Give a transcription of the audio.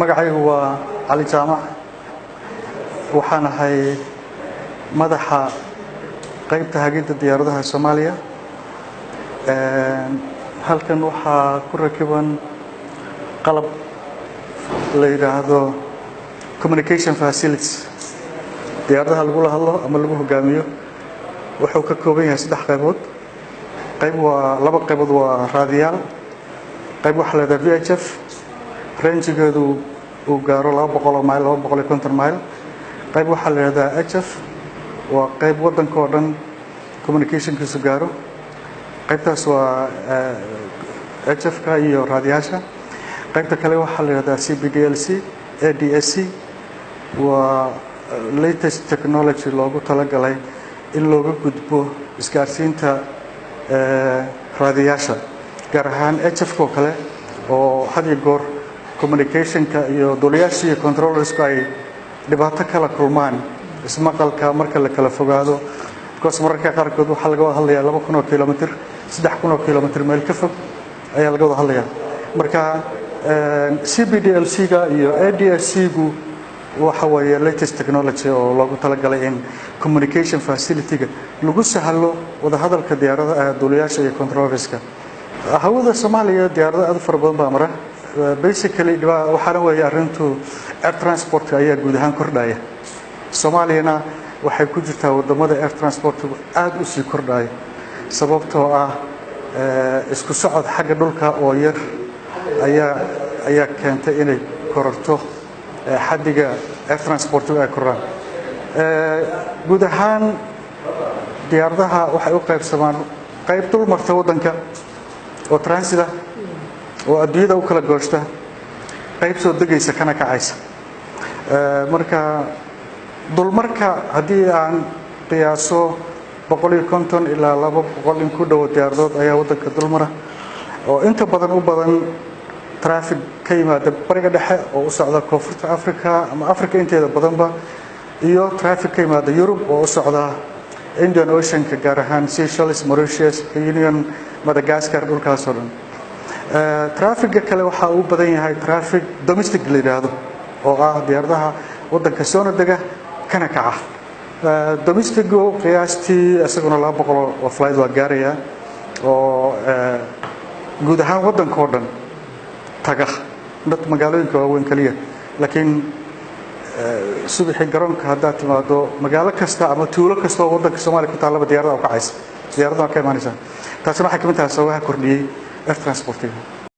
magacaygu waa cali jaamac waxaan ahay madaxa qaybta hagida diyaaradaha Soomaaliya halkan waxaa ku rakiban qalab la yiraahdo communication facilities diyaaradaha lagu hadlo ama lagu hogaamiyo wuxuu ka kooban yahay saddex qaybood qayb waa laba qaybood waa raadiyaal qayb waxa la yiraahdo VHF range-geedu uu gaaro 200 mayl 250 mayl qayb waxa la yiraahdaa HF waa qayb wadanka oo dhan communication-kiisu gaaro qaybtaas waa HF-ka iyo raadiyaasha qaybta kale waxa la yiraahdaa CBDLC ADSC waa latest technology loogu talagalay in looga gudbo isgaarsiinta raadiyaasha gaar ahaan HF-ka kale oo had iyo goor communication-ka iyo duuliyaasha iyo controllers-ku ay dhibaato kala kulmaan ismaqalka marka la kala fogaado because mararka qaarkood waxa laga wada hadlayaa 2,000 kilomitir 3,000 kilomitir meel ka fog ayaa laga wada hadlayaa marka CBDLC-ga iyo ADSC-gu waxa weeye latest technology oo loogu talagalay in communication facility-ga lagu sahlo wada hadalka diyaaradaha duuliyaasha iyo controllers-ka hawada Soomaaliya diyaaradaha aad fara badan baa mara basically waxaana weeye arintu air transport ayaa guud ahaan kordhaya Soomaaliyana waxay ku jirtaa wadamada air transport aad u sii kordhaya sababtoo ah isku socod xagga dhulka oo yar ayaa keentay inay kororto xadiga air transport ay koraan guud ahaan diyaaradaha waxay u qaybsamaan qayb dul marta wadanka oo transit oo adduunyada u kala gooshta qayb soo degaysa kana kacaysa marka dulmarka hadii aan qiyaaso 150 ilaa 200 in ku dhow diyaaradood ayaa wadanka dulmara oo inta badan u badan traffic ka yimaada bariga dhexe oo u socda koonfurta Afrika ama Afrika inteeda badanba iyo traffic ka yimaada Europe oo u socda Indian Ocean ka gaar ahaan Seychelles, Mauritius, Union, Madagascar dhulkaas oo dhan traffic kale waxa uu badan yahay traffic domestic la yiraahdo oo ah diyaaradaha wadanka soo dega kana kaca domestic qiyaastii asaguna 200 oo flight waa gaaraya oo guud ahaan wadanka oo dhan taga dad magaalooyinka waaweyn kaliya laakiin subaxii garoonka hadda timaado magaalo kasta ama tuulo kasta oo wadanka Soomaaliya ku taal diyaaradaha u kacaysa diyaaradaha ka imaanaysa taasina waxa ka mid ah sababaha kordhiyay air transport